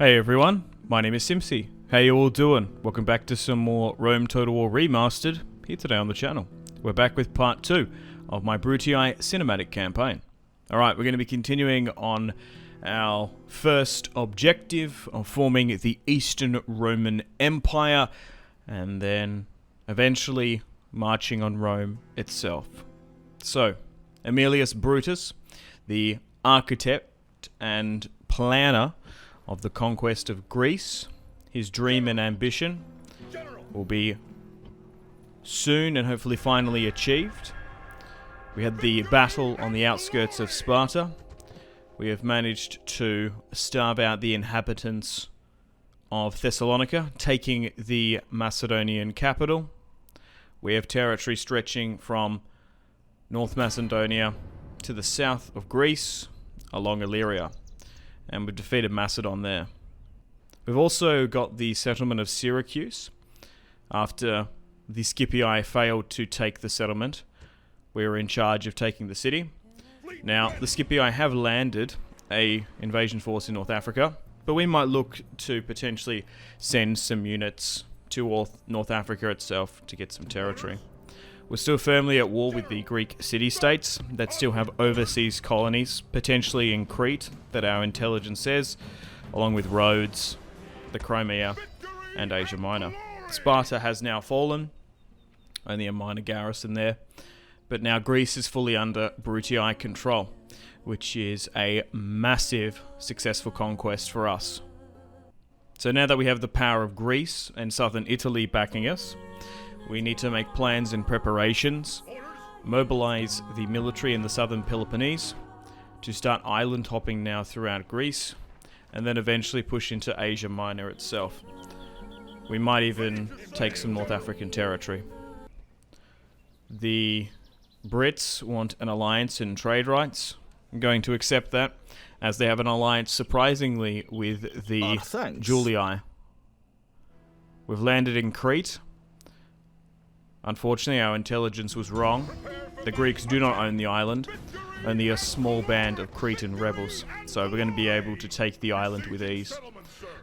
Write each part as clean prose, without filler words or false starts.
Hey everyone, my name is Simpzy. How you all doing? Welcome back to some more Rome Total War Remastered here today on the channel. We're back with part 2 of my Brutii cinematic campaign. Alright, we're going to be continuing on our first objective of forming the Eastern Roman Empire and then eventually marching on Rome itself. So, Aemilius Brutus, the architect and planner of the conquest of Greece, his dream and ambition will be soon and hopefully finally achieved. We had the battle on the outskirts of Sparta. We have managed to starve out the inhabitants of Thessalonica, taking the Macedonian capital. We have territory stretching from North Macedonia to the south of Greece along Illyria. And we've defeated Macedon there. We've also got the settlement of Syracuse. After the Scipii failed to take the settlement, we were in charge of taking the city. Now, the Scipii have landed an invasion force in North Africa, but we might look to potentially send some units to North Africa itself to get some territory. We're still firmly at war with the Greek city-states that still have overseas colonies, potentially in Crete, that our intelligence says, along with Rhodes, the Crimea, and Asia Minor. Sparta has now fallen, only a minor garrison there, but now Greece is fully under Brutii control, which is a massive, successful conquest for us. So now that we have the power of Greece and southern Italy backing us, we need to make plans and preparations, mobilize the military in the southern Peloponnese to start island hopping now throughout Greece, and then eventually push into Asia Minor itself. We might even take some North African territory. The Brits want an alliance and trade rights. I'm going to accept that, as they have an alliance surprisingly with the Julii. We've landed in Crete. Unfortunately, our intelligence was wrong. The Greeks do not own the island, only a small band of Cretan rebels, so we're going to be able to take the island with ease.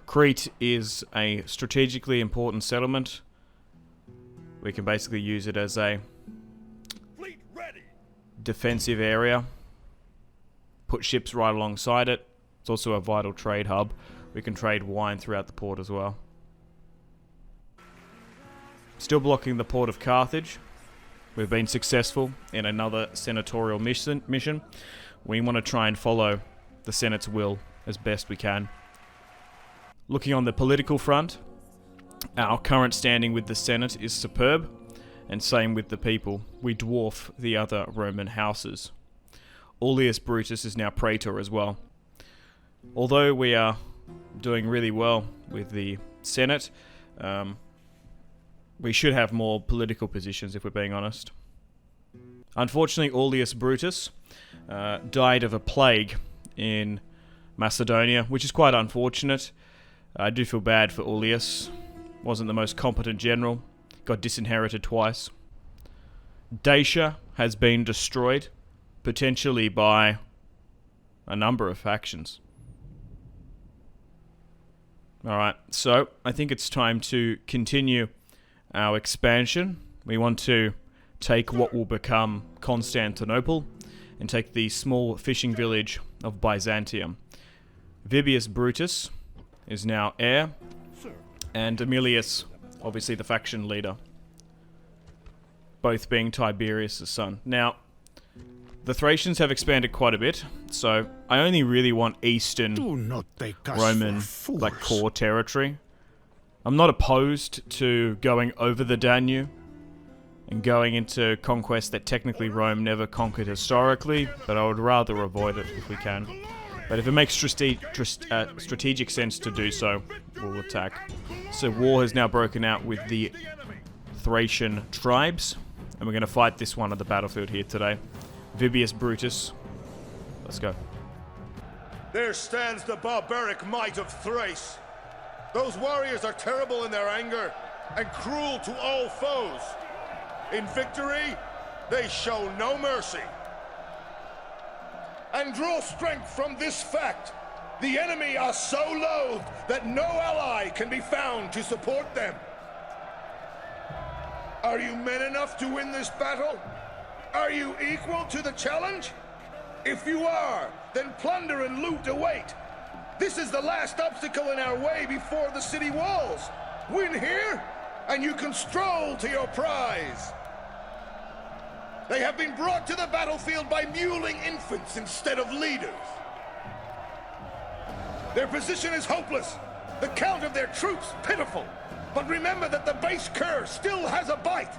Crete is a strategically important settlement. We can basically use it as a defensive area, put ships right alongside it. It's also a vital trade hub. We can trade wine throughout the port as well. Still blocking the port of Carthage. We've been successful in another senatorial mission. We want to try and follow the Senate's will as best we can. Looking on the political front, our current standing with the Senate is superb, and same with the people. We dwarf the other Roman houses. Aulus Brutus is now praetor as well. Although we are doing really well with the Senate, we should have more political positions, if we're being honest. Unfortunately, Aulus Brutus died of a plague in Macedonia, which is quite unfortunate. I do feel bad for Aulus. Wasn't the most competent general. Got disinherited twice. Dacia has been destroyed, potentially by a number of factions. Alright, so I think it's time to continue our expansion. We want to take what will become Constantinople and take the small fishing village of Byzantium. Vibius Brutus is now heir, and Aemilius, obviously the faction leader, both being Tiberius' son. Now, the Thracians have expanded quite a bit, so I only really want Eastern Roman core territory. I'm not opposed to going over the Danube and going into conquest that technically Rome never conquered historically, but I would rather avoid it if we can. But if it makes strategic sense to do so, we'll attack. So war has now broken out with the Thracian tribes, and we're going to fight this one on the battlefield here today. Vibius Brutus. Let's go. There stands the barbaric might of Thrace. Those warriors are terrible in their anger and cruel to all foes. In victory, they show no mercy. And draw strength from this fact. The enemy are so loathed that no ally can be found to support them. Are you men enough to win this battle? Are you equal to the challenge? If you are, then plunder and loot await. This is the last obstacle in our way before the city walls. Win here, and you can stroll to your prize. They have been brought to the battlefield by muling infants instead of leaders. Their position is hopeless, the count of their troops pitiful. But remember that the base cur still has a bite.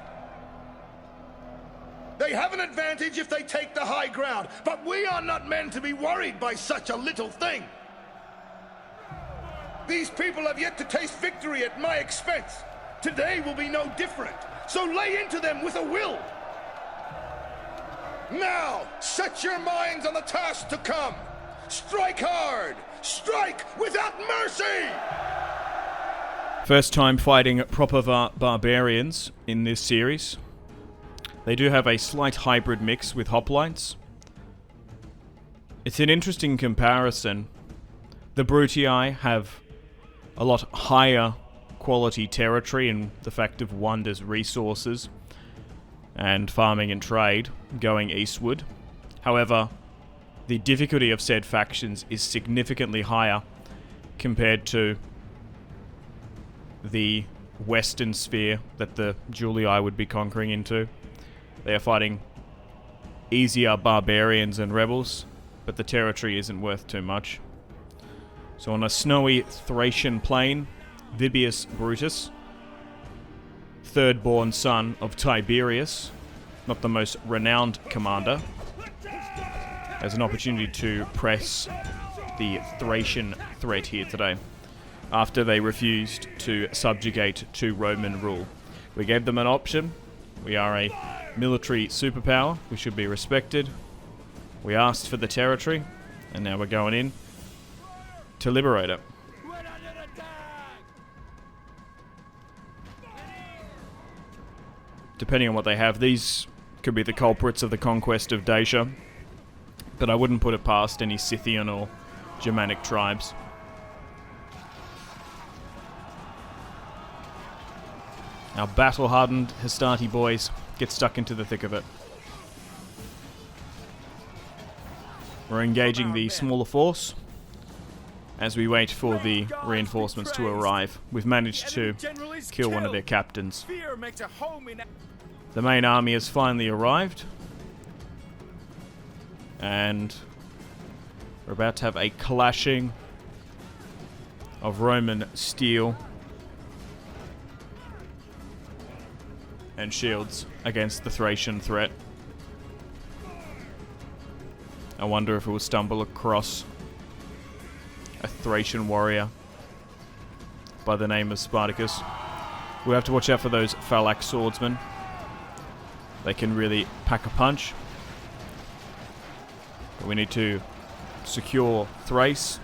They have an advantage if they take the high ground, but we are not men to be worried by such a little thing. These people have yet to taste victory at my expense. Today will be no different, so lay into them with a will. Now, set your minds on the task to come. Strike hard, strike without mercy! First time fighting proper barbarians in this series. They do have a slight hybrid mix with hoplites. It's an interesting comparison. The Brutii have a lot higher quality territory in the fact of wonders, resources, and farming and trade going eastward. However, the difficulty of said factions is significantly higher compared to the western sphere that the Julii would be conquering into. They are fighting easier barbarians and rebels, but the territory isn't worth too much. So on a snowy Thracian plain, Vibius Brutus, third-born son of Tiberius, not the most renowned commander, has an opportunity to press the Thracian threat here today, after they refused to subjugate to Roman rule. We gave them an option. We are a military superpower. We should be respected. We asked for the territory, and now we're going in to liberate it. Depending on what they have, these could be the culprits of the conquest of Dacia, but I wouldn't put it past any Scythian or Germanic tribes. Our battle-hardened Hastati boys get stuck into the thick of it. We're engaging the smaller force as we wait for the reinforcements to arrive. We've managed to kill one of their captains. The main army has finally arrived, and we're about to have a clashing of Roman steel and shields against the Thracian threat. I wonder if it will stumble across a Thracian warrior by the name of Spartacus. We'll have to watch out for those phalanx swordsmen. They can really pack a punch. But we need to secure Thrace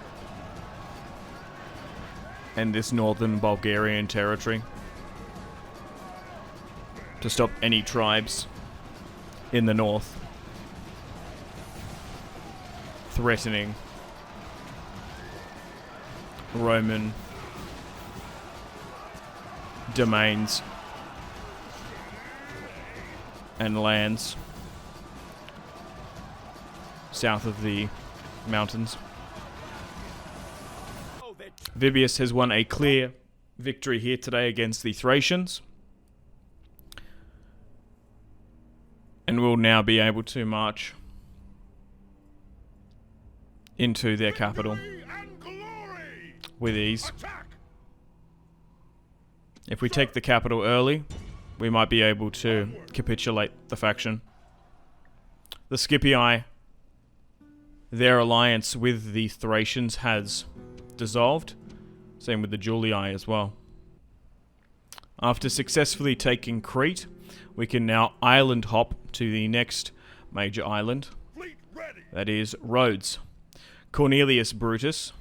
and this northern Bulgarian territory to stop any tribes in the north threatening Roman domains and lands south of the mountains. Vibius has won a clear victory here today against the Thracians, and will now be able to march into their capital with ease. If we take the capital early, we might be able to capitulate the faction. The Scipii, their alliance with the Thracians has dissolved. Same with the Julii as well. After successfully taking Crete, we can now island hop to the next major island. That is Rhodes. Cornelius Brutus,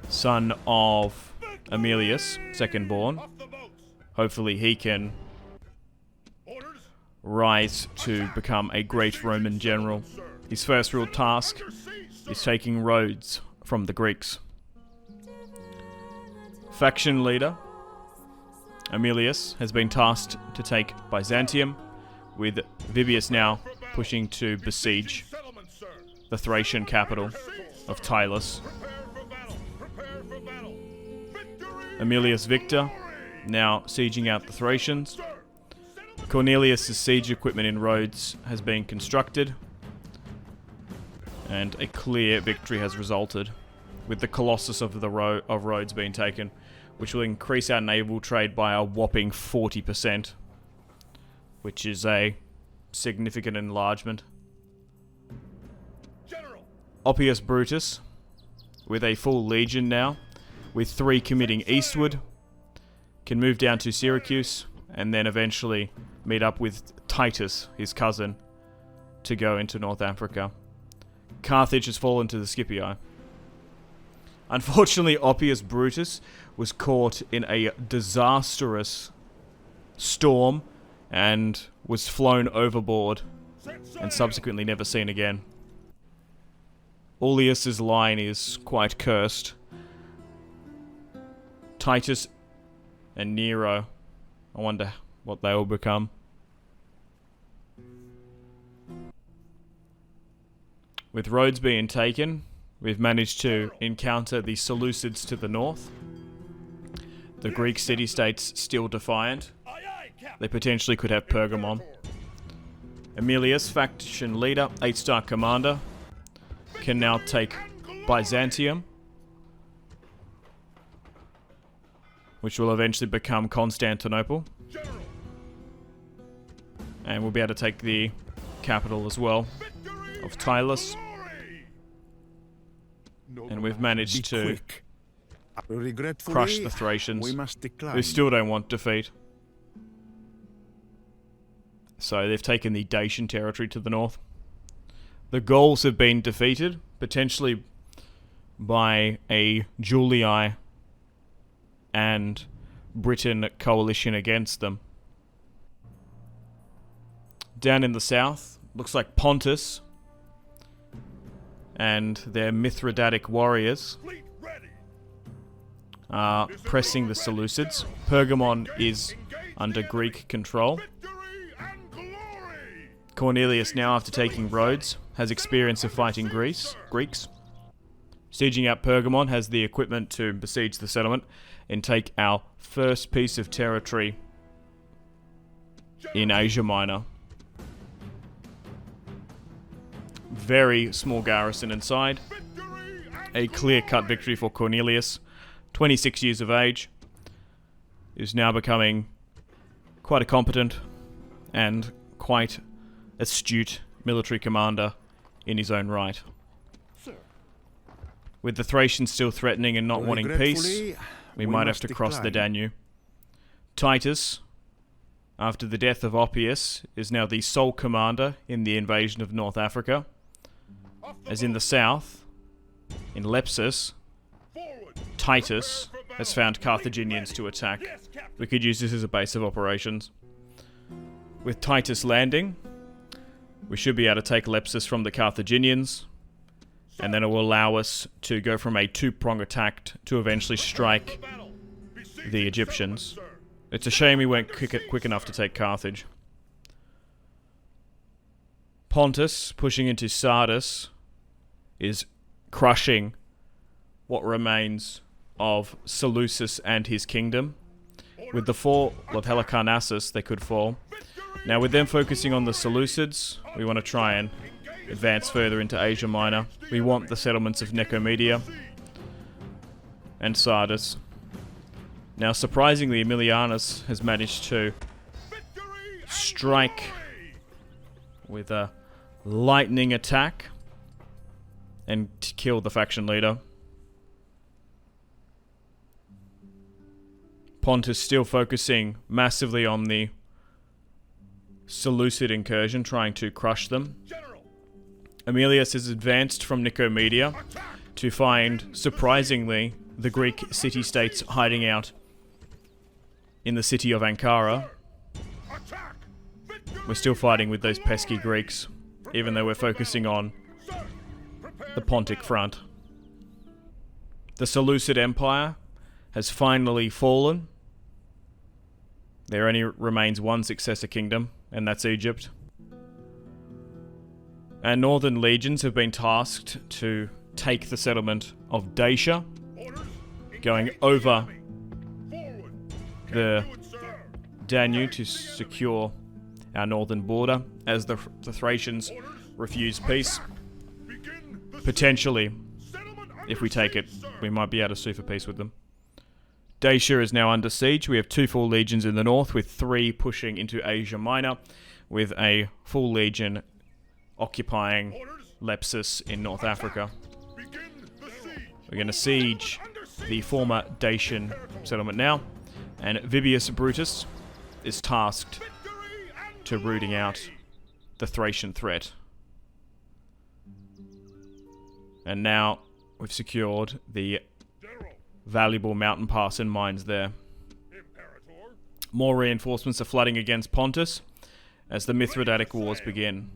son of Aemilius, second born. Hopefully he can rise to become a great Roman general His first real task is taking Rhodes from the Greeks. Faction leader Emilius has been tasked to take Byzantium, with Vibius now pushing to besiege the Thracian capital of Tylos. Emilius Victor now sieging out the Thracians. Cornelius' siege equipment in Rhodes has been constructed, and a clear victory has resulted, with the Colossus of Rhodes being taken, which will increase our naval trade by a whopping 40%, which is a significant enlargement. Oppius Brutus, with a full legion now, with 3 committing eastward, can move down to Syracuse, and then eventually meet up with Titus, his cousin, to go into North Africa. Carthage has fallen to the Scipii. Unfortunately, Oppius Brutus was caught in a disastrous storm and was flown overboard and subsequently never seen again. Aulus' line is quite cursed. Titus and Nero, I wonder what they will become. With Rhodes being taken, we've managed to encounter the Seleucids to the north. The Greek city-states still defiant. They potentially could have Pergamon. Emilius, faction leader, 8-star commander, can now take Byzantium, which will eventually become Constantinople. And we'll be able to take the capital as well of Tylos. And we've managed to crush the Thracians, who still don't want defeat. So they've taken the Dacian territory to the north. The Gauls have been defeated, potentially by a Julii and Britain coalition against them. Down in the south, looks like Pontus and their Mithridatic warriors are pressing the Seleucids. Pergamon is under Greek control. Cornelius, now after taking Rhodes, has experience of fighting Greeks. Sieging out Pergamon, has the equipment to besiege the settlement and take our first piece of territory in Asia Minor. Very small garrison inside. A clear-cut victory for Cornelius, 26 years of age, is now becoming quite a competent and quite astute military commander in his own right. With the Thracians still threatening and not wanting peace, we might have to cross the Danube. Titus, after the death of Oppius, is now the sole commander in the invasion of North Africa. As in the south, in Lepsus, Titus has found Carthaginians to attack. We could use this as a base of operations. With Titus landing, we should be able to take Lepsus from the Carthaginians, and then it will allow us to go from a 2-prong attack to eventually strike the Egyptians. It's a shame we weren't quick enough to take Carthage. Pontus, pushing into Sardis, is crushing what remains of Seleucus and his kingdom. With the fall of Halicarnassus, they could fall. Now, with them focusing on the Seleucids, we want to try and advance further into Asia Minor. We want the settlements of Nicomedia and Sardis. Now, surprisingly, Emilianus has managed to strike with a lightning attack and kill the faction leader. Pontus still focusing massively on the Seleucid incursion, trying to crush them. Emilius has advanced from Nicomedia to find, surprisingly, the Greek city-states hiding out in the city of Ankara. We're still fighting with those pesky Greeks. even though we're focusing on the Pontic front. The Seleucid Empire has finally fallen. There only remains one successor kingdom, and that's Egypt. Our northern legions have been tasked to take the settlement of Dacia, going over the Danube to secure our northern border, as the Thracians refuse peace. Potentially, if we take it, we might be able to sue for peace with them. Dacia is now under siege. We have 2 full legions in the north, with 3 pushing into Asia Minor, with a full legion occupying Lepsus in North Africa. We're going to siege the former Dacian settlement now, and Vibius Brutus is tasked to rooting out the Thracian threat. And now we've secured the valuable mountain pass and mines there. More reinforcements are flooding against Pontus as the Mithridatic Wars begin.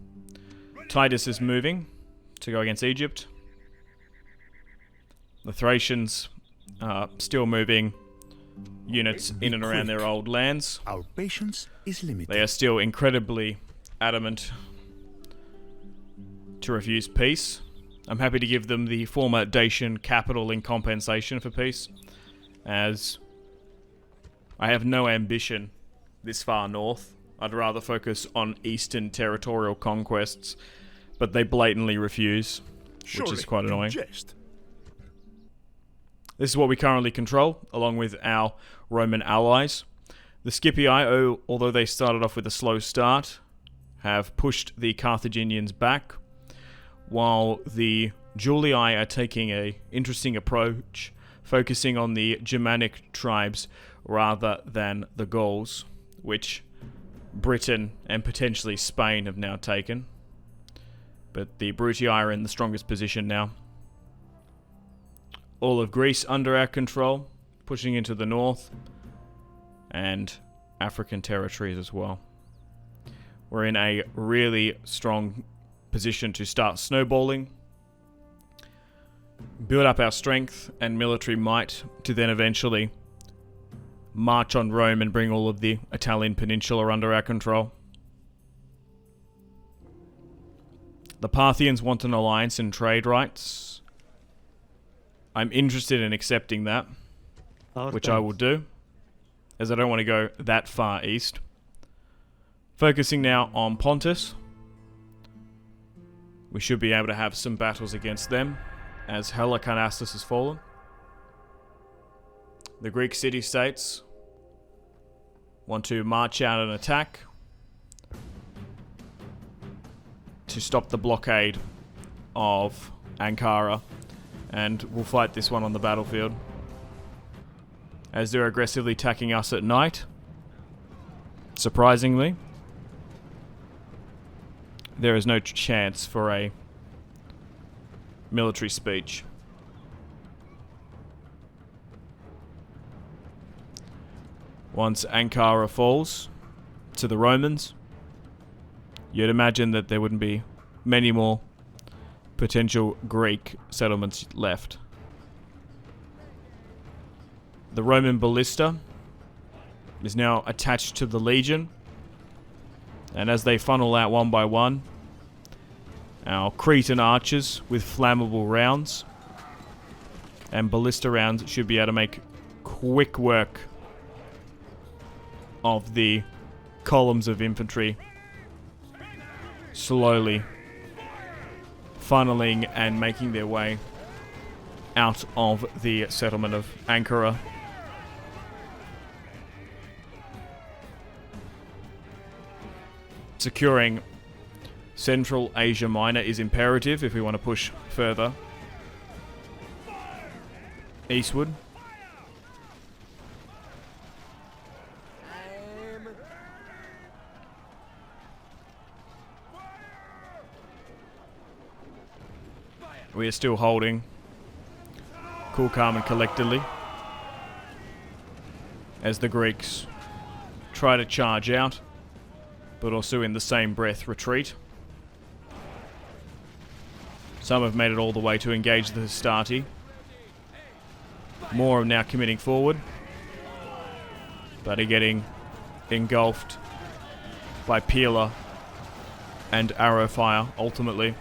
Titus is moving to go against Egypt. The Thracians are still moving units in and around their old lands. Our patience is limited. They are still incredibly adamant to refuse peace. I'm happy to give them the former Dacian capital in compensation for peace, as I have no ambition this far north. I'd rather focus on eastern territorial conquests, but they blatantly refuse, which is quite annoying. Jest. This is what we currently control, along with our Roman allies. The Scipii, although they started off with a slow start, have pushed the Carthaginians back, while the Julii are taking an interesting approach, focusing on the Germanic tribes rather than the Gauls, which Britain and potentially Spain have now taken. But the Brutii are in the strongest position now. All of Greece under our control, pushing into the north, and African territories as well. We're in a really strong position to start snowballing, build up our strength and military might to then eventually march on Rome and bring all of the Italian peninsula under our control. The Parthians want an alliance and trade rights. I'm interested in accepting that, which I will do, as I don't want to go that far east. Focusing now on Pontus. We should be able to have some battles against them, as Halicarnassus has fallen. The Greek city-states want to march out and attack to stop the blockade of Ankara, and we'll fight this one on the battlefield. As they're aggressively attacking us at night, surprisingly, there is no chance for a military speech. Once Ankara falls to the Romans, you'd imagine that there wouldn't be many more potential Greek settlements left. The Roman ballista is now attached to the legion, and as they funnel out one by one, our Cretan archers with flammable rounds and ballista rounds should be able to make quick work of the columns of infantry, slowly funneling and making their way out of the settlement of Ankara. Securing Central Asia Minor is imperative if we want to push further eastward. We are still holding cool, calm and collectedly as the Greeks try to charge out, but also in the same breath retreat. Some have made it all the way to engage the Hastati. More are now committing forward, but are getting engulfed by Peeler and arrow fire, ultimately.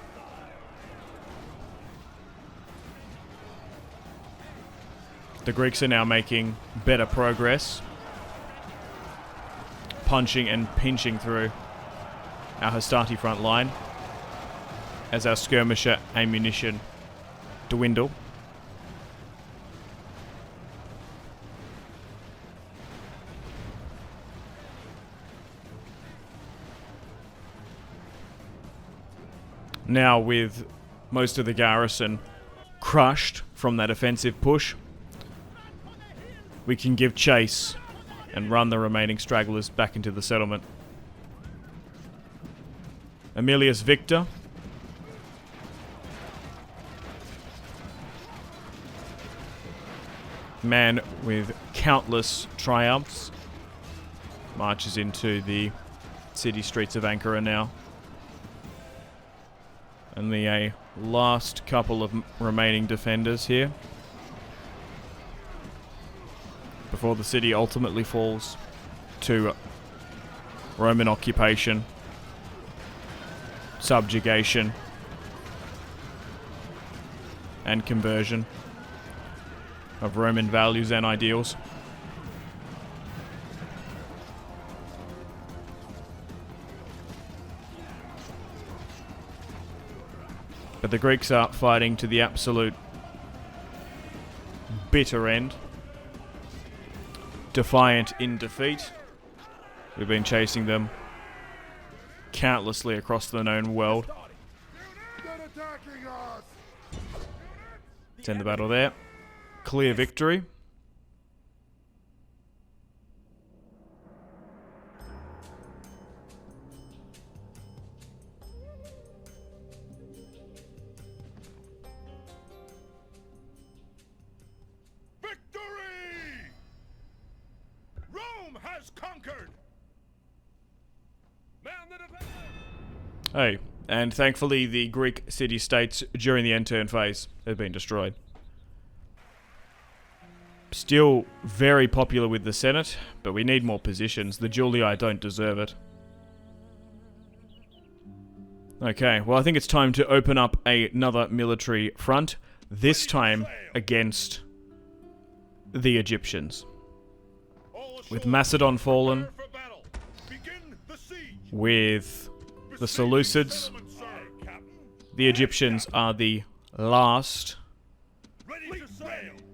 The Greeks are now making better progress, punching and pinching through our Hastati front line as our skirmisher ammunition dwindle. Now, with most of the garrison crushed from that offensive push, we can give chase and run the remaining stragglers back into the settlement. Aemilius Victor man with countless triumphs marches into the city streets of Ankara now. Only a last couple of remaining defenders here before the city ultimately falls to Roman occupation, subjugation, and conversion of Roman values and ideals. But the Greeks are fighting to the absolute bitter end. Defiant in defeat. We've been chasing them countlessly across the known world. Let's end the battle there. Clear victory. Conquered. Hey, and thankfully the Greek city-states during the end turn phase have been destroyed. Still very popular with the Senate, but we need more positions. The Julii don't deserve it. Okay, well I think it's time to open up another military front, this time against the Egyptians. With Macedon fallen, with the Seleucids, the Egyptians are the last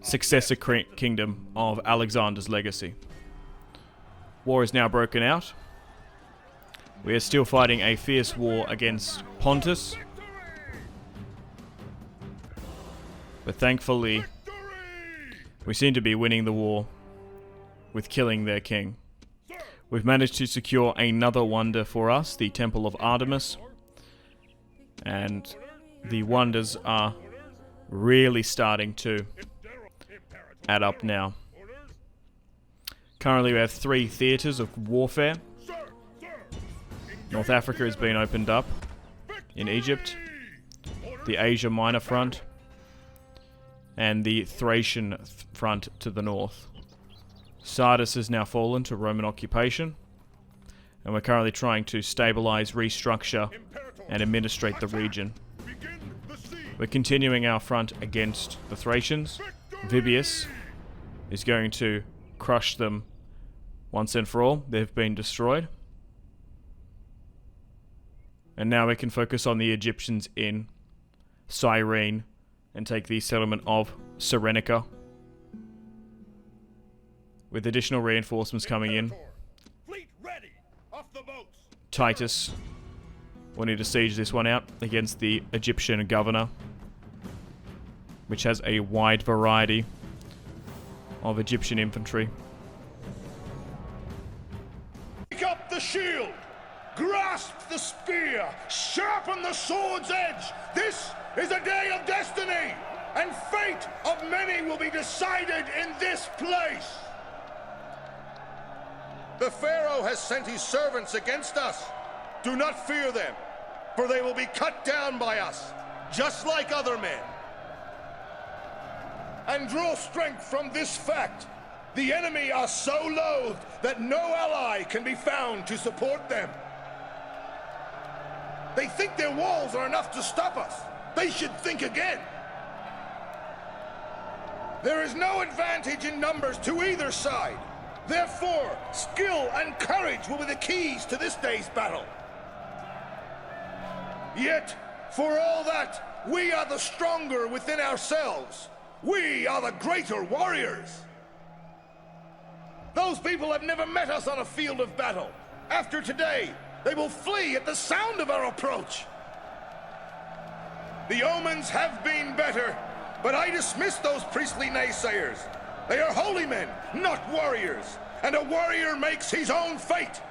successor kingdom of Alexander's legacy. War is now broken out. We are still fighting a fierce war against Pontus, but thankfully we seem to be winning the war with killing their king. We've managed to secure another wonder for us, the Temple of Artemis. And the wonders are really starting to add up now. Currently we have 3 theatres of warfare. North Africa has been opened up in Egypt, the Asia Minor front, and the Thracian front to the north. Sardis has now fallen to Roman occupation, and we're currently trying to stabilize, restructure, and administrate the region. We're continuing our front against the Thracians. Vibius is going to crush them once and for all. They've been destroyed. And now we can focus on the Egyptians in Cyrene and take the settlement of Cyrenaica, with additional reinforcements coming in. Titus wanting to siege this one out against the Egyptian governor, which has a wide variety of Egyptian infantry. Pick up the shield, grasp the spear, sharpen the sword's edge. This is a day of destiny, and fate of many will be decided in this place. The Pharaoh has sent his servants against us. Do not fear them, for they will be cut down by us. just like other men. And draw strength from this fact. The enemy are so loathed that no ally can be found to support them. They think their walls are enough to stop us. They should think again. There is no advantage in numbers to either side. Therefore, skill and courage will be the keys to this day's battle. Yet, for all that, we are the stronger within ourselves. We are the greater warriors. Those people have never met us on a field of battle. After today, they will flee at the sound of our approach. The omens have been better, but I dismiss those priestly naysayers. They are holy men, not warriors, and a warrior makes his own fate.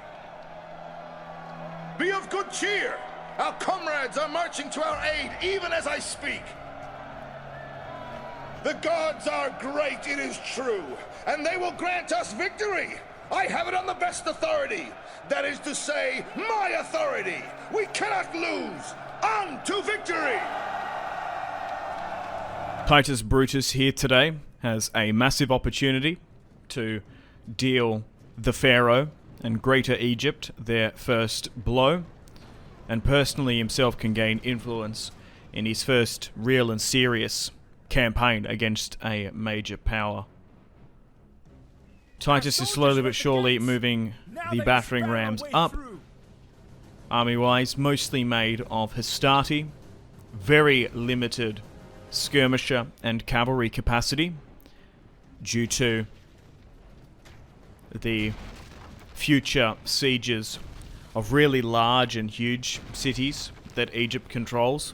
Be of good cheer. Our comrades are marching to our aid even as I speak. The gods are great, it is true, and they will grant us victory. I have it on the best authority. That is to say, my authority. We cannot lose. On to victory! Titus Brutus here today has a massive opportunity to deal the Pharaoh and Greater Egypt their first blow, and personally himself can gain influence in his first real and serious campaign against a major power. Titus is slowly but surely moving the battering rams up, army-wise, mostly made of Hastati, very limited skirmisher and cavalry capacity due to the future sieges of really large and huge cities that Egypt controls.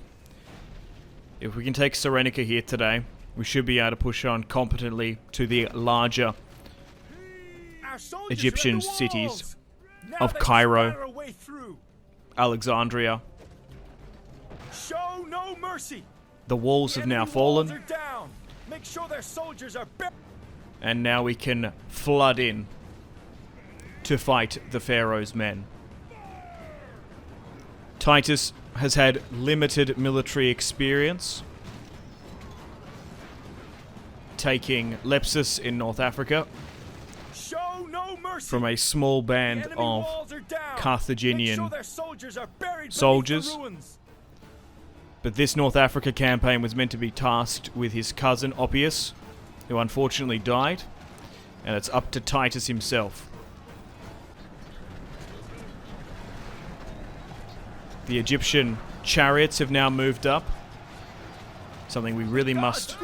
If we can take Cyrenaica here today, we should be able to push on competently to the larger Egyptian cities of Cairo, Alexandria. Show no mercy. The walls have now fallen, Make sure their soldiers are and now we can flood in to fight the Pharaoh's men. Titus has had limited military experience, taking Lepsus in North Africa Show no mercy. from a small band Enemy of walls are down. Carthaginian Make sure their soldiers are buried soldiers. beneath the ruins. But this North Africa campaign was meant to be tasked with his cousin Oppius, who unfortunately died, and it's up to Titus himself. The Egyptian chariots have now moved up, something we really must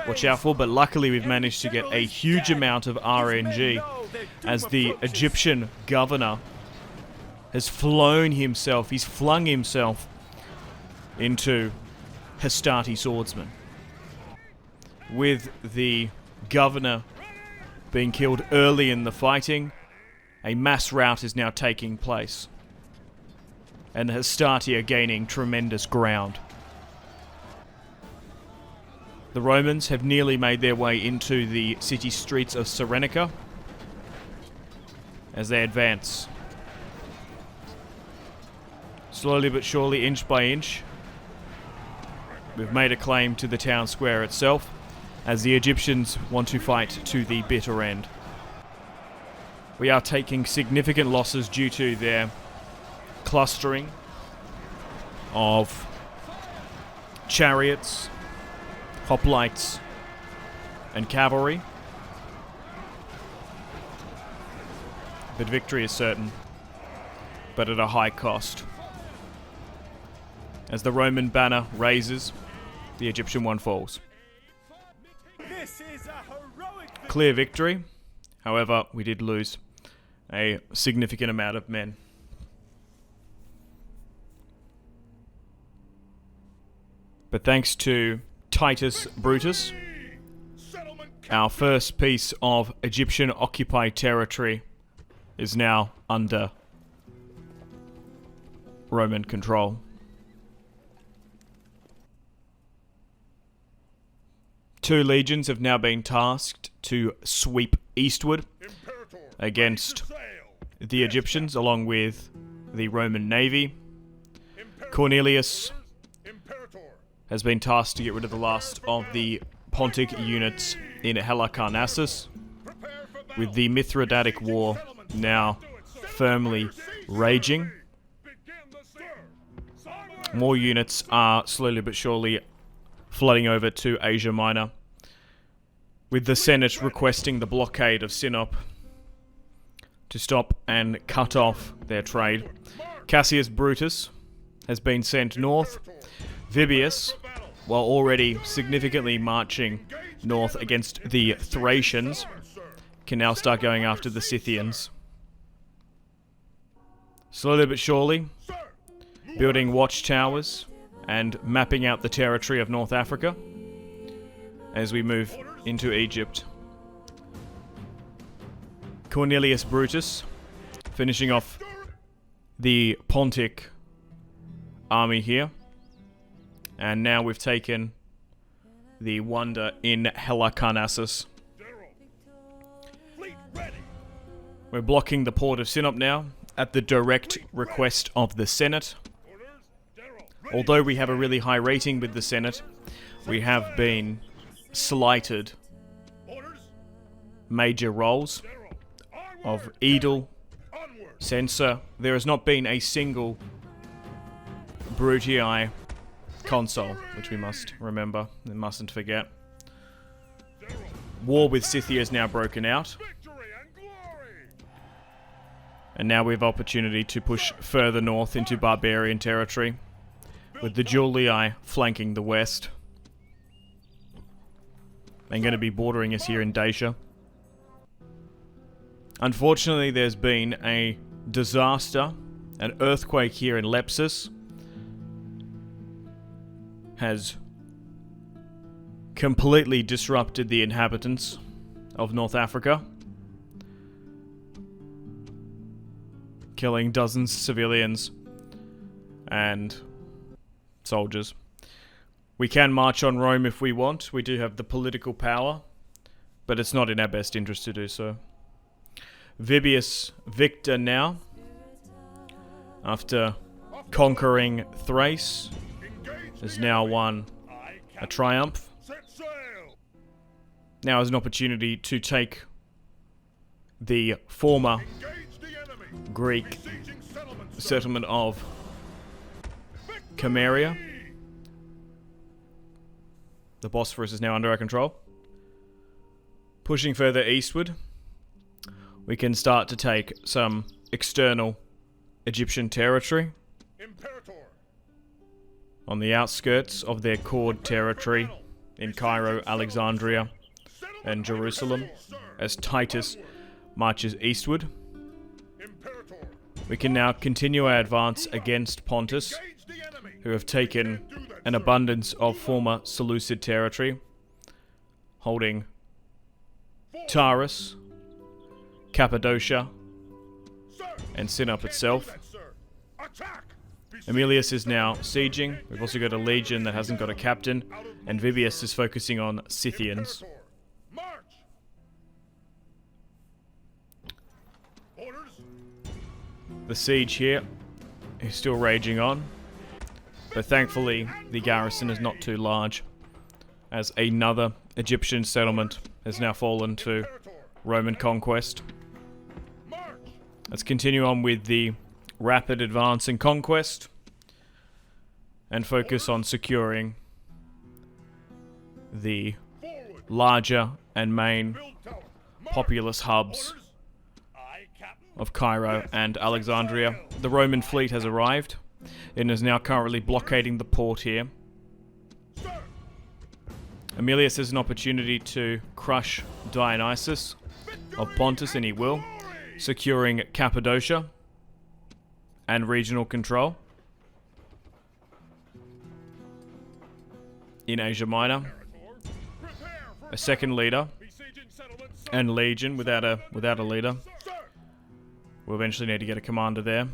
watch out for, but luckily we've managed to get a huge amount of RNG as the Egyptian governor has flown himself, he's flung himself into Hastati swordsmen. With the governor being killed early in the fighting, a mass rout is now taking place, and the Hastati are gaining tremendous ground. The Romans have nearly made their way into the city streets of Cyrenaica as they advance. Slowly but surely, inch by inch, we've made a claim to the town square itself, as the Egyptians want to fight to the bitter end. We are taking significant losses due to their clustering of chariots, hoplites, and cavalry. But victory is certain, but at a high cost. As the Roman banner raises, the Egyptian one falls. This is a heroic Clear victory. However, we did lose a significant amount of men. But thanks to Titus Brutus, our first piece of Egyptian occupied territory is now under Roman control. Two legions have now been tasked to sweep eastward against the Egyptians, along with the Roman navy. Cornelius has been tasked to get rid of the last of the Pontic units in Halicarnassus, with the Mithridatic War now firmly raging. More units are slowly but surely flooding over to Asia Minor, with the Senate requesting the blockade of Sinop to stop and cut off their trade. Cassius Brutus has been sent north. Vibius, while already significantly marching north against the Thracians, can now start going after the Scythians. Slowly but surely, building watchtowers and mapping out the territory of North Africa as we move into Egypt. Cornelius Brutus finishing off the Pontic army here. And now we've taken the wonder in Halicarnassus. We're blocking the port of Sinop now at the direct request of the Senate. Although we have a really high rating with the Senate, we have been slighted major roles of Edel, Censor. There has not been a single Brutii consul, which we must remember and mustn't forget. War with Scythia is now broken out. And now we have opportunity to push further north into barbarian territory, with the Julii flanking the west. And going to be bordering us here in Dacia. Unfortunately, there's been a disaster. An earthquake here in Lepsus has completely disrupted the inhabitants of North Africa, killing dozens of civilians and soldiers. We can march on Rome if we want. We do have the political power, but it's not in our best interest to do so. Vibius Victor now, after conquering Thrace, has now won a triumph. Now is an opportunity to take the former Greek settlement of Cameria. The Bosphorus is now under our control. Pushing further eastward, we can start to take some external Egyptian territory on the outskirts of their core territory in Cairo, Alexandria, and Jerusalem as Titus marches eastward. We can now continue our advance against Pontus, who have taken an abundance of former Seleucid territory, holding Taurus, Cappadocia, and Sinop itself. Emilius is now sieging. We've also got a legion that hasn't got a captain, and Vibius is focusing on Scythians. The siege here is still raging on, but thankfully the garrison is not too large, as another Egyptian settlement has now fallen to Roman conquest. Let's continue on with the rapid advance and conquest, and focus on securing the larger and main populous hubs of Cairo and Alexandria. The Roman fleet has arrived and is now currently blockading the port here. Emilius has an opportunity to crush Dionysus of Pontus, and he will, securing Cappadocia and regional control in Asia Minor. A second leader and legion without a leader. We'll eventually need to get a commander there.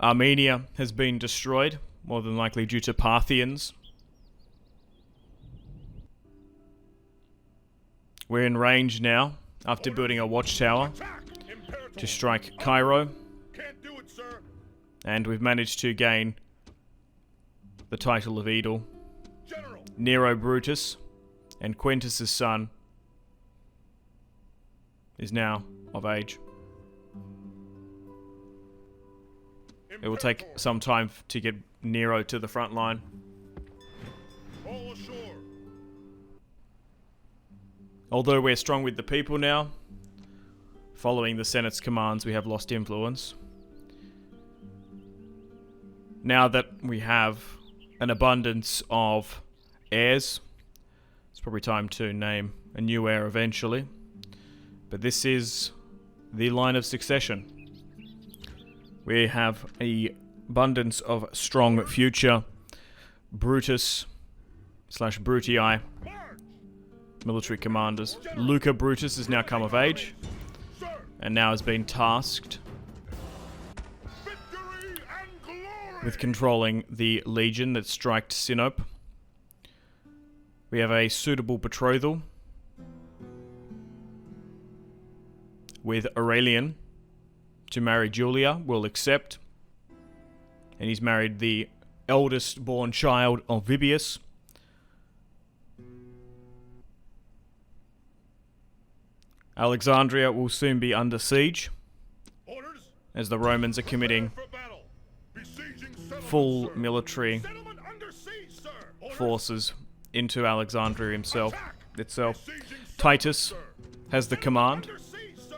Armenia has been destroyed, more than likely due to Parthians. We're in range now, after building a watchtower, to strike Cairo. And we've managed to gain the title of Edel. General. Nero Brutus, and Quintus's son, is now of age. It will take some time to get Nero to the front line. All ashore. Although we're strong with the people now, following the Senate's commands, we have lost influence. Now that we have an abundance of heirs, it's probably time to name a new heir eventually. But this is the line of succession. We have an abundance of strong future Brutus / Brutii military commanders. Luca Brutus has now come of age and now has been tasked with controlling the legion that striked Sinope. We have a suitable betrothal with Aurelian to marry Julia. Will accept. And he's married the eldest born child of Vibius. Alexandria will soon be under siege, Orders. as the Romans are committing For battle. Besieging settlement, full sir. military Settlement under siege, sir. Orders. forces into Alexandria itself. Attack. Besieging settlement, Titus sir. has the command Under siege, sir.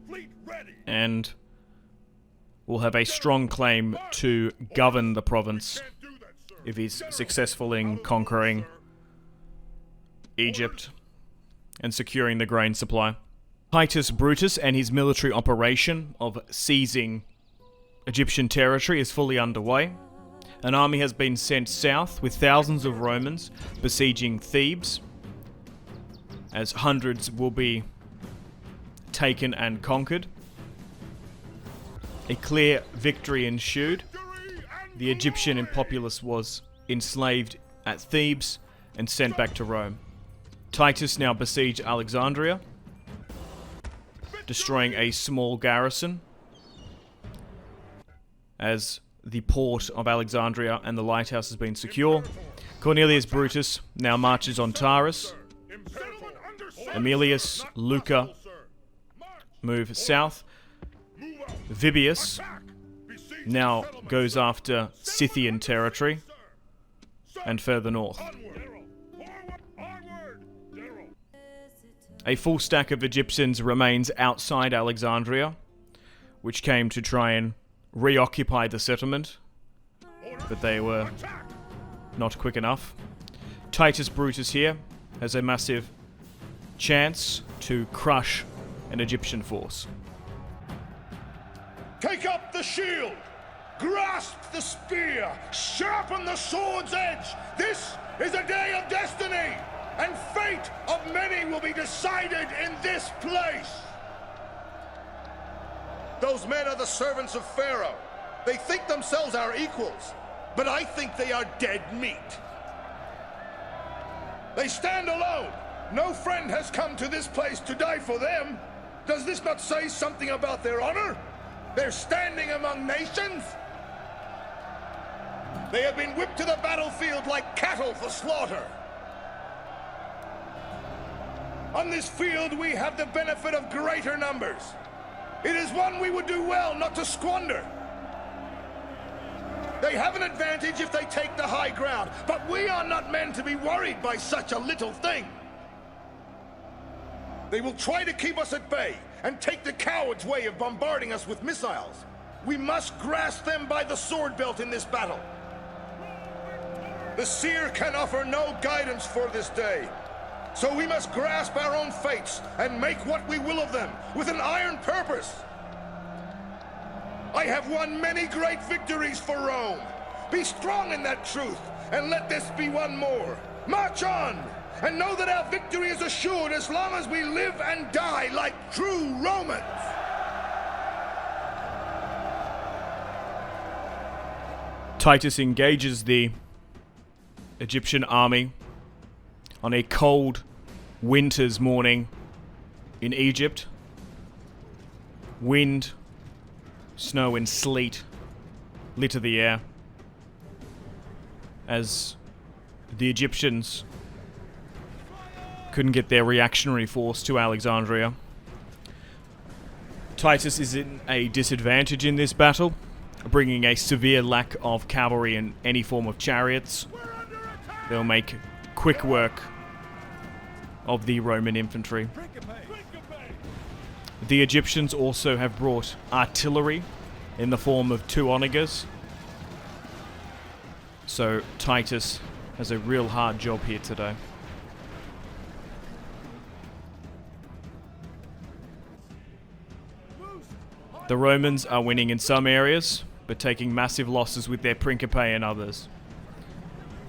Fleet ready. and will have a strong claim to govern the province Can't do that, sir. if he's General. successful in Out of conquering order, Egypt and securing the grain supply. Titus Brutus and his military operation of seizing Egyptian territory is fully underway. An army has been sent south with thousands of Romans besieging Thebes, as hundreds will be taken and conquered. A clear victory ensued. Victory and The Egyptian glory. populace was enslaved at Thebes and sent back to Rome. Titus now besieged Alexandria, destroying a small garrison, as the port of Alexandria and the lighthouse has been secure. Cornelius Brutus now marches on Taurus. Imperator. Under siege, Emilius, sir. Not Luca possible, sir. March. move south. Move out. Vibius Attack. Besiege now settlement, goes sir. after Scythian territory Sir. and further north. Onward. General. Forward. Onward. General. A full stack of Egyptians remains outside Alexandria, which came to try and reoccupy the settlement, Orders. but they were Attack. not quick enough. Titus Brutus here has a massive chance to crush an Egyptian force. Take up the shield. Grasp the spear. Sharpen the sword's edge. This is a day of destiny, and fate of many will be decided in this place. Those men are the servants of Pharaoh. They think themselves our equals, but I think they are dead meat. They stand alone. No friend has come to this place to die for them. Does this not say something about their honor? They're standing among nations. They have been whipped to the battlefield like cattle for slaughter. On this field, we have the benefit of greater numbers. It is one we would do well not to squander. They have an advantage if they take the high ground, but we are not men to be worried by such a little thing. They will try to keep us at bay and take the coward's way of bombarding us with missiles. We must grasp them by the sword belt in this battle. The seer can offer no guidance for this day. So we must grasp our own fates and make what we will of them with an iron purpose. I have won many great victories for Rome. Be strong in that truth, and let this be one more. March on, and know that our victory is assured as long as we live and die like true Romans. Titus engages the Egyptian army on a cold winter's morning in Egypt. Wind, snow and sleet litter the air. as the Egyptians couldn't get their reactionary force to Alexandria. Titus is in a disadvantage in this battle, bringing a severe lack of cavalry and any form of chariots. They'll make quick work of the Roman infantry. The Egyptians also have brought artillery in the form of 2 onagers. So Titus has a real hard job here today. The Romans are winning in some areas, but taking massive losses with their Principe in others.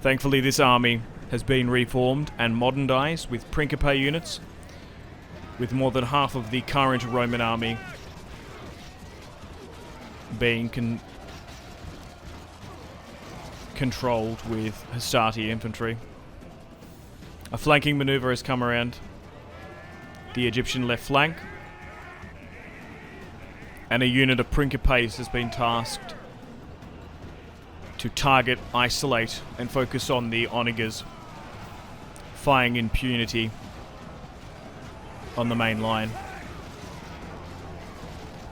Thankfully, this army has been reformed and modernized with Principe units, with more than half of the current Roman army being controlled with Hastati infantry. A flanking maneuver has come around the Egyptian left flank, and a unit of Principes has been tasked to target, isolate, and focus on the onagers, firing impunity on the main line.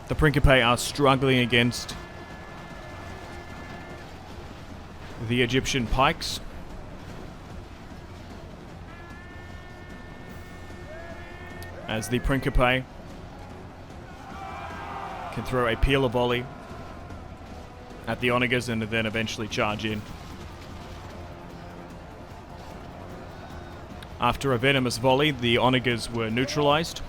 The Principe are struggling against the Egyptian pikes. As the Principe can throw a peeler volley at the onagers and then eventually charge in. After a venomous volley, the onagers were neutralized.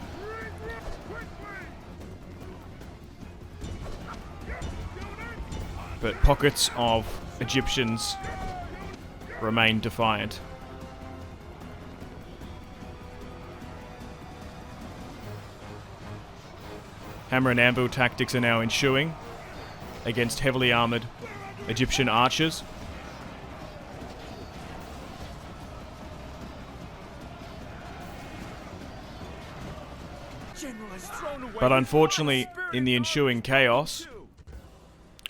But pockets of Egyptians remain defiant. Hammer and anvil tactics are now ensuing against heavily armored Egyptian archers. But unfortunately, in the ensuing chaos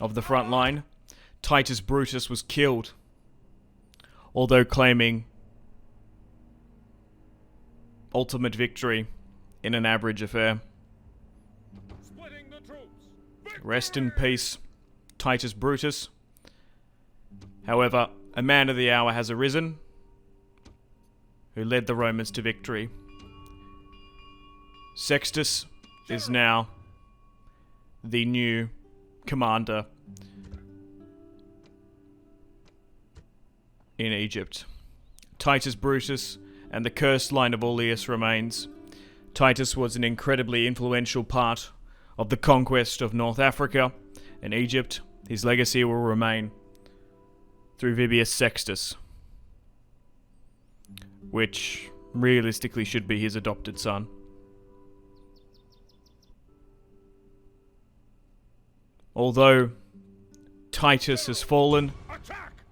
of the front line, Titus Brutus was killed, although claiming ultimate victory in an average affair. Rest in peace, Titus Brutus. However, a man of the hour has arisen, who led the Romans to victory. Sextus is now the new commander in Egypt. Titus Brutus and the cursed line of Aulus remains. Titus was an incredibly influential part of the conquest of North Africa and Egypt. His legacy will remain through Vibius Sextus, which realistically should be his adopted son. Although Titus has fallen,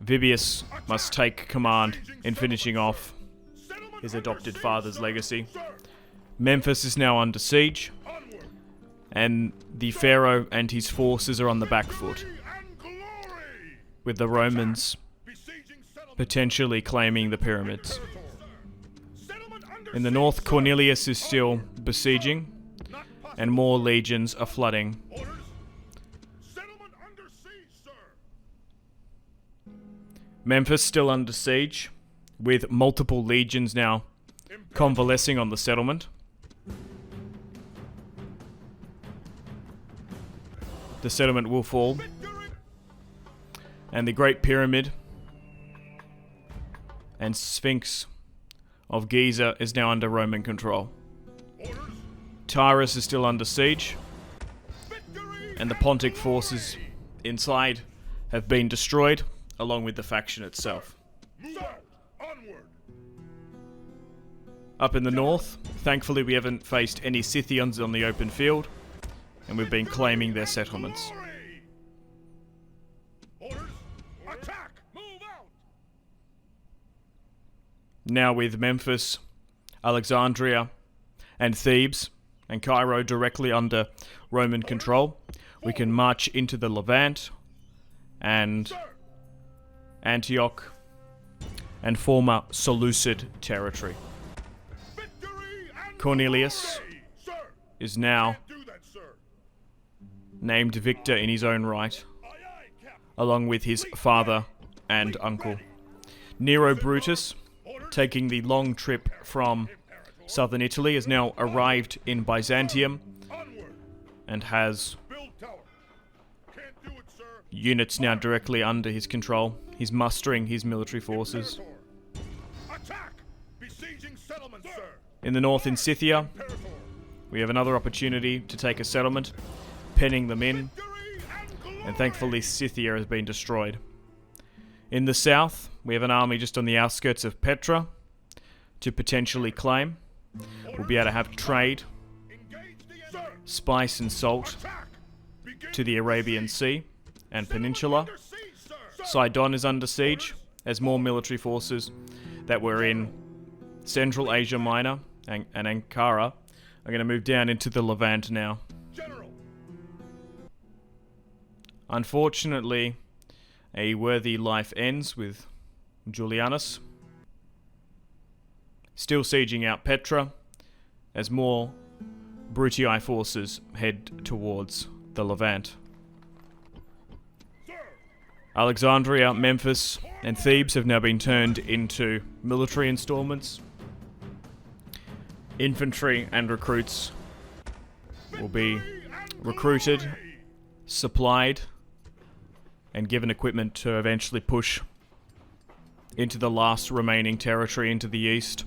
Vibius must take command in finishing off his adopted father's legacy. Memphis is now under siege, and the Pharaoh and his forces are on the back foot, with the Romans potentially claiming the pyramids. In the north, Cornelius is still besieging, and more legions are flooding. Memphis still under siege, with multiple legions now convalescing on the settlement. The settlement will fall, and the Great Pyramid and Sphinx of Giza is now under Roman control. Tyrus is still under siege, and the Pontic forces inside have been destroyed, along with the faction itself. Up in the north, thankfully we haven't faced any Scythians on the open field, and we've been claiming their settlements. Now with Memphis, Alexandria, and Thebes, and Cairo directly under Roman control, we can march into the Levant and Antioch and former Seleucid territory. Victory and Cornelius glory! Sir, is now do that, sir. named victor in his own right, Aye, aye, Captain. along with his father and uncle. Nero Brutus, taking the long trip from southern Italy, has now arrived in Byzantium Onward. and has Build tower. Can't do it, sir. units now directly under his control. He's mustering his military forces. Imperator. Attack! Besieging settlements, sir. In the north in Scythia, Imperator. we have another opportunity to take a settlement, penning them in, Victory and glory! and thankfully Scythia has been destroyed. In the south, we have an army just on the outskirts of Petra to potentially claim. We'll be able to have trade, Engage the enemy. spice and salt Attack! Begin to the Arabian Sea and Peninsula. under siege, sir. Sidon is under siege as more military forces that were in Central Asia Minor and Ankara are going to move down into the Levant now. General. Unfortunately, a worthy life ends with Julianus still sieging out Petra as more Brutii forces head towards the Levant. Sir. Alexandria, Memphis, and Thebes have now been turned into military installments. Infantry and recruits will be recruited, supplied, and given equipment to eventually push into the last remaining territory into the east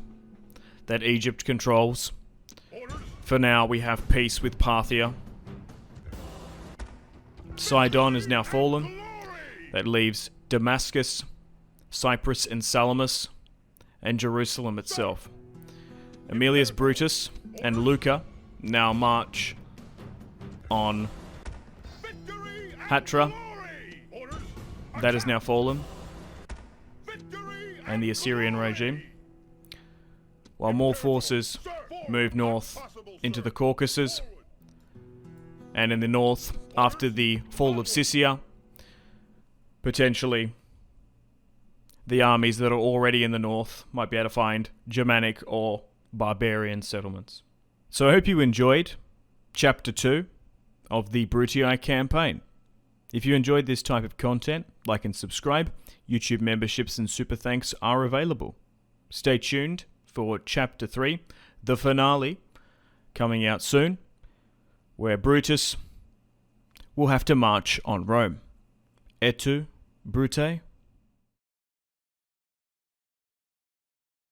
that Egypt controls. Orders. For now, we have peace with Parthia. Sidon is now fallen. Glory. That leaves Damascus, Cyprus and Salamis, and Jerusalem itself. Aemilius Brutus and Luca now march on Victory and Hatra. glory. Orders. That is now fallen, Victory and the Assyrian regime. While more forces move north into the Caucasus, and in the north, after the fall of Scythia, potentially the armies that are already in the north might be able to find Germanic or barbarian settlements. So I hope you enjoyed Chapter 2 of the Brutii campaign. If you enjoyed this type of content, like and subscribe. YouTube memberships and super thanks are available. Stay tuned for Chapter 3, the finale, coming out soon, where Brutus will have to march on Rome. Et tu, Brute?